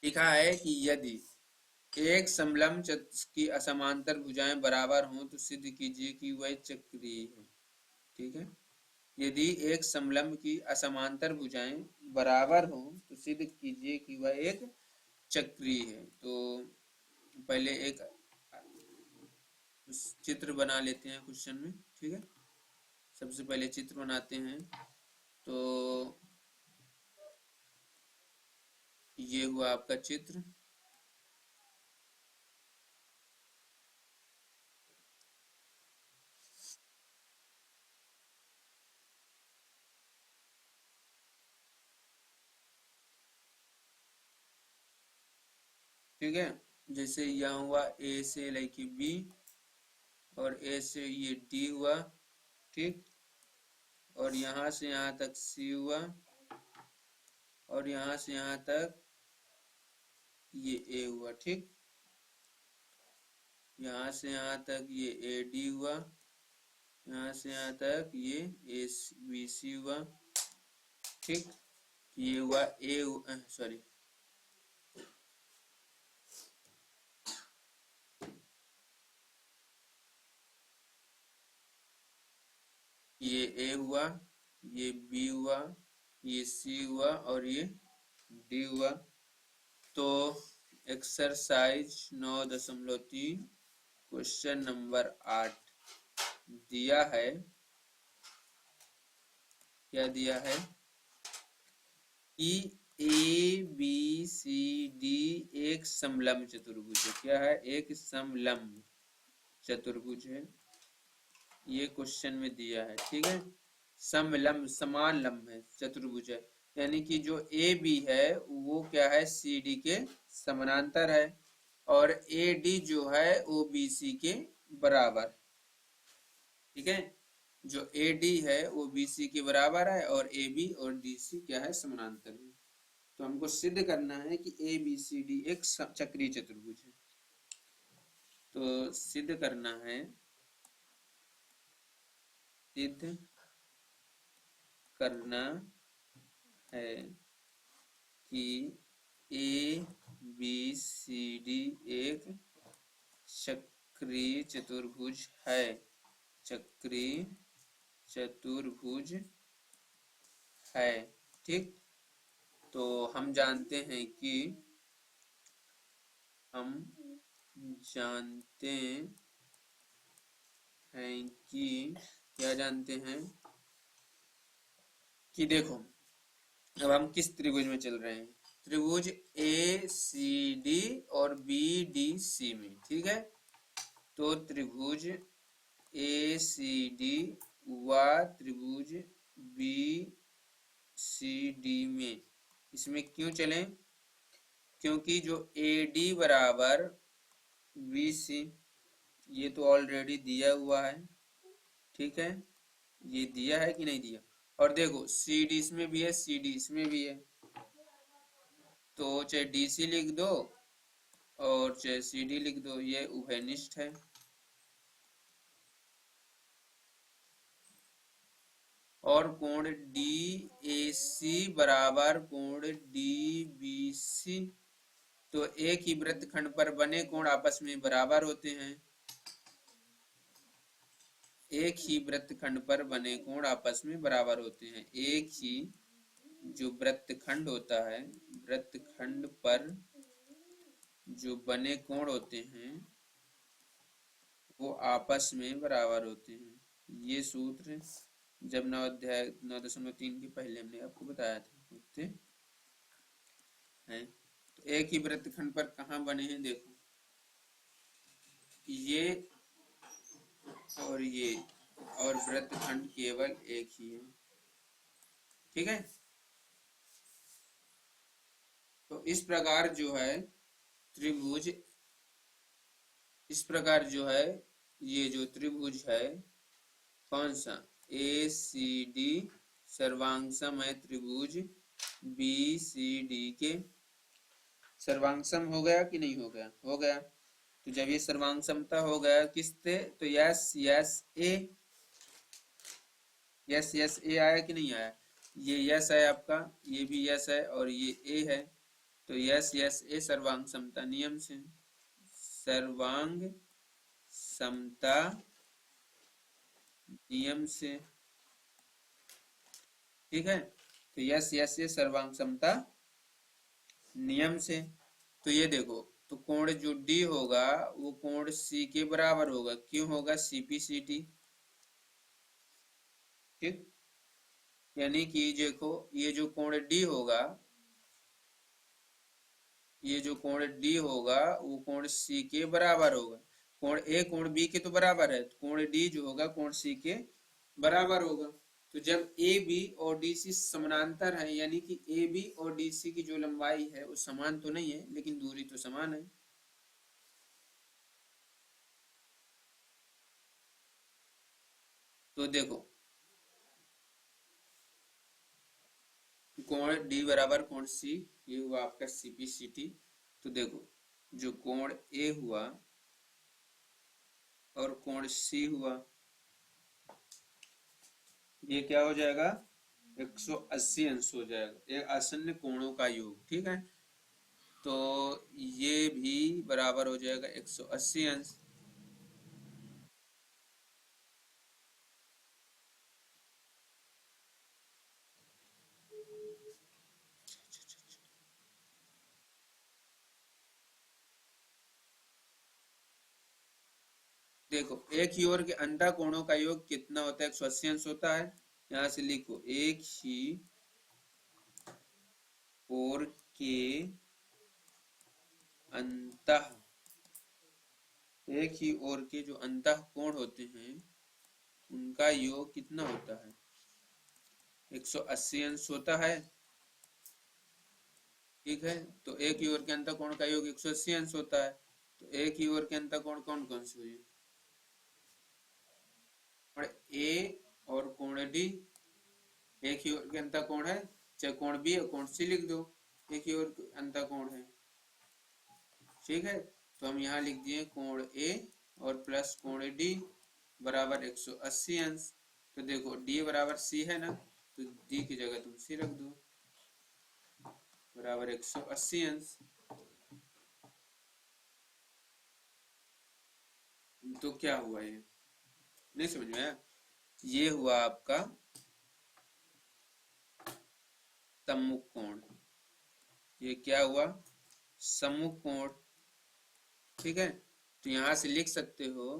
लिखा है कि यदि एक समलंब चतुष्क की असमांतर भुजाएं बराबर हों तो सिद्ध कीजिए कि वह चक्रीय है। ठीक है, यदि एक समलंब की असमांतर भुजाएं बराबर हों तो सिद्ध कीजिए कि वह एक चक्रीय है। तो पहले एक चित्र बना लेते हैं क्वेश्चन में। ठीक है, सबसे पहले चित्र बनाते हैं। तो ये हुआ आपका चित्र। ठीक है, जैसे यहाँ हुआ ए से लेके बी और ए से ये डी हुआ। ठीक, और यहाँ से यहाँ तक सी हुआ और यहाँ से यहाँ तक ये ए हुआ। ठीक, यहाँ से यहाँ तक ये ए डी हुआ, यहाँ से यहाँ तक ये ए बी सी हुआ। ठीक, ये हुआ ए, सॉरी ये ए हुआ, ये बी हुआ, ये सी हुआ और ये डी हुआ। तो एक्सरसाइज 9.3 क्वेश्चन नंबर 8 दिया है। क्या दिया है कि ए बी सी डी एक समलंब चतुर्भुज है। क्या है? एक समलंब चतुर्भुज है। ये क्वेश्चन में दिया है। ठीक है, समलंब समान लंब है, चतुर्भुज है, यानी कि जो ए बी है वो क्या है, सी डी के समानांतर है और ए डी जो है वो बी सी के बराबर। ठीक है, जो ए डी है वो बी सी के बराबर है और ए बी और डी सी क्या है, समानांतर है। तो हमको सिद्ध करना है कि ए बी सी डी एक चक्रीय चतुर्भुज है। तो सिद्ध करना है, सिद्ध करना है कि ए बी सी डी एक चक्रीय चतुर्भुज है। चक्रीय चतुर्भुज है। ठीक, तो हम जानते हैं कि क्या जानते हैं कि देखो, अब हम किस त्रिभुज में चल रहे हैं, त्रिभुज ए सी डी और बी डी सी में। ठीक है, तो त्रिभुज ए सी डी व त्रिभुज बी सी डी में, इसमें क्यों चलें? क्योंकि जो ए डी बराबर बी सी, ये तो ऑलरेडी दिया हुआ है। ठीक है, ये दिया है कि नहीं दिया? और देखो सी डी इसमें भी है, सी डी इसमें भी है, तो चाहे डी सी लिख दो और चाहे सी डी लिख दो, ये उभयनिष्ठ है। और कोण डी ए सी बराबर कोण डी बी सी, तो एक ही वृत्तखंड पर बने कोण आपस में बराबर होते हैं। एक ही वृत्तखंड पर बने कोण आपस में बराबर होते हैं। एक ही जो वृत्तखंड होता है, वृत्तखंड पर जो बने कोण होते हैं वो आपस में बराबर होते हैं। ये सूत्र जब 9.3 के पहले हमने आपको बताया था, होते हैं। तो एक ही वृत्तखंड पर कहाँ बने हैं, देखो ये और ये, और वृत्तखंड केवल एक ही है। ठीक है, तो इस प्रकार जो है त्रिभुज, इस प्रकार जो है ये जो त्रिभुज है, कौन सा, ए सी डी सर्वांगसम है त्रिभुज बी सी डी के। सर्वांगसम हो गया कि नहीं हो गया? हो गया। तो जब ये सर्वांग समता हो गया किससे, तो यस यस ए, यस यस ए आया कि नहीं आया? ये यस है आपका, ये भी यस है और ये ए है। तो यस यस ए सर्वांग समता नियम से, सर्वांग समता नियम से, ठीक है। तो यस यस ये सर्वांग समता नियम से। तो ये देखो, तो कोण जो डी होगा वो कोण सी के बराबर होगा, क्यों होगा, सीपी सी टी, ठीक। यानी कि देखो ये जो कोण डी होगा, ये जो कोण डी होगा वो कोण सी के बराबर होगा। कोण ए कोण बी के तो बराबर है, तो कोण डी जो होगा कोण सी के बराबर होगा। तो जब ए बी और डी सी समानांतर है, यानी कि ए बी और डी सी की जो लंबाई है वो समान तो नहीं है लेकिन दूरी तो समान है। तो देखो कोण डी बराबर कोण सी, ये हुआ आपका सीपी सी टी। तो देखो जो कोण ए हुआ और कोण सी हुआ, ये क्या हो जाएगा, 180 अंश हो जाएगा, ये आसन्न कोणों का योग, ठीक है। तो ये भी बराबर हो जाएगा 180 अंश। देखो एक ही ओर के अंतः कोणों का योग कितना होता है, 180 अंश होता है। यहां से लिखो एक ही ओर के अंतः, एक ही ओर के जो अंतः कोण होते हैं उनका योग कितना होता है, 180 अंश होता है, ठीक है। तो एक ही ओर के अंतः कोण का योग 180 अंश होता है। तो एक ही ओर के अंतः कोण कौन कौन से हुए, कोण ए और कोण डी, एक ही ओर के अंतः कोण है, चाहे कोण बी और कोण सी लिख दो, एक ही ओर के अंतः कोण है, ठीक है। तो हम यहाँ लिख दिए कोण ए और प्लस कोण डी बराबर 180 अंश। तो देखो डी बराबर सी है ना, तो डी की जगह तुम सी रख दो, बराबर 180 अंश। तो क्या हुआ, ये नहीं समझ में आया, ये हुआ आपका सम्मुख कोण, ये क्या हुआ, सम्मुख कोण, ठीक है। तो यहां से लिख सकते हो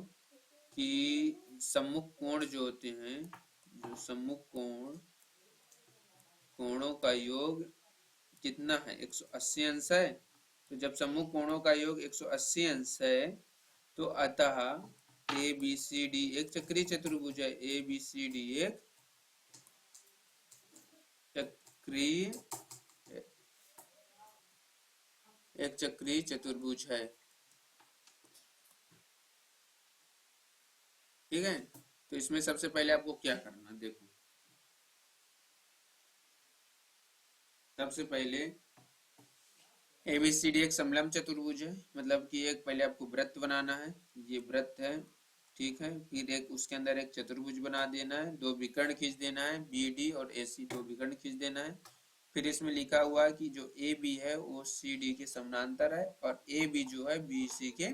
कि सम्मुख कोण जो होते हैं, जो सम्मुख कोण, कोणों का योग कितना है, 180 अंश है। तो जब सम्मुख कोणों का योग 180 अंश है, तो अतः ए बी सी डी एक चक्रीय चतुर्भुज है, ए बी सी डी एक चक्रीय, एक चक्रीय चतुर्भुज है, ठीक है। तो इसमें सबसे पहले आपको क्या करना, देखो सबसे पहले एबीसीडी एक समलंब चतुर्भुज है, मतलब कि एक पहले आपको वृत्त बनाना है, ये वृत्त है, ठीक है। फिर एक उसके अंदर एक चतुर्भुज बना देना है, दो विकर्ण खींच देना है, बी डी और ए सी दो विकर्ण खींच देना है। फिर इसमें लिखा हुआ है कि जो ए बी है वो सी डी के समानांतर है और ए बी जो है बी सी के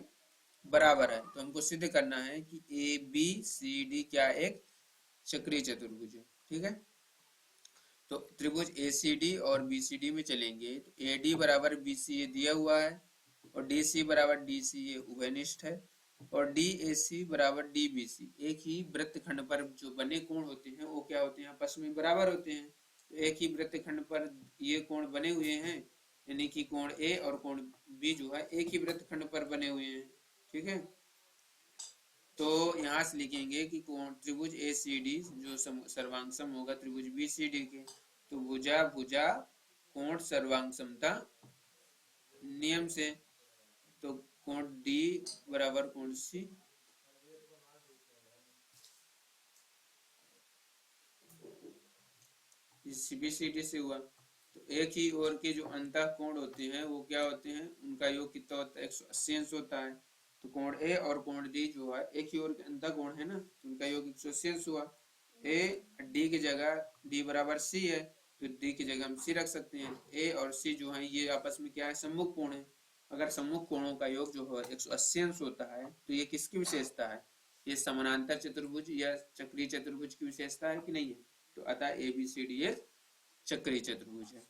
बराबर है। तो हमको सिद्ध करना है कि ए बी सी डी क्या एक चक्रीय चतुर्भुज है, ठीक है। तो त्रिभुज ACD और BCD में चलेंगे, तो AD बराबर BC ये दिया हुआ है और DC बराबर DC ये उभयनिष्ठ है और DAC बराबर DBC, एक ही वृत्तखंड पर जो बने कोण होते हैं वो क्या होते हैं, आपस में बराबर होते हैं। तो एक ही वृत्तखंड पर ये कोण बने हुए हैं, यानी कि कोण A और कोण B जो है एक ही वृत्तखंड पर बने हुए हैं, ठीक है। तो यहाँ से लिखेंगे कि कोण त्रिभुज ACD जो सर्वांग सम होगा त्रिभुज BCD के, तो भुजा भुजा कोण सर्वांग समता नियम से, तो कोण D बराबर कोण C, CBCD से हुआ। तो एक ही ओर के जो अंतः कोण होते हैं वो क्या होते हैं, उनका योग कितना होता है, 180 अंश होता है। तो कोण ए और कोण डी जो है एक ही ओर के अंतः कोण है ना, तो उनका योग 180 अंश हुआ। ए डी की जगह डी बराबर सी है, फिर डी की जगह हम सी रख सकते हैं। ए और सी जो है ये आपस में क्या है, सम्मुख कोण है। अगर सम्मुख कोणों का योग जो है 180 अंश होता है तो ये किसकी विशेषता है, ये समानांतर चतुर्भुज या चक्रीय चतुर्भुज की विशेषता है कि नहीं है। तो अतः ABCD ये चक्रीय चतुर्भुज है।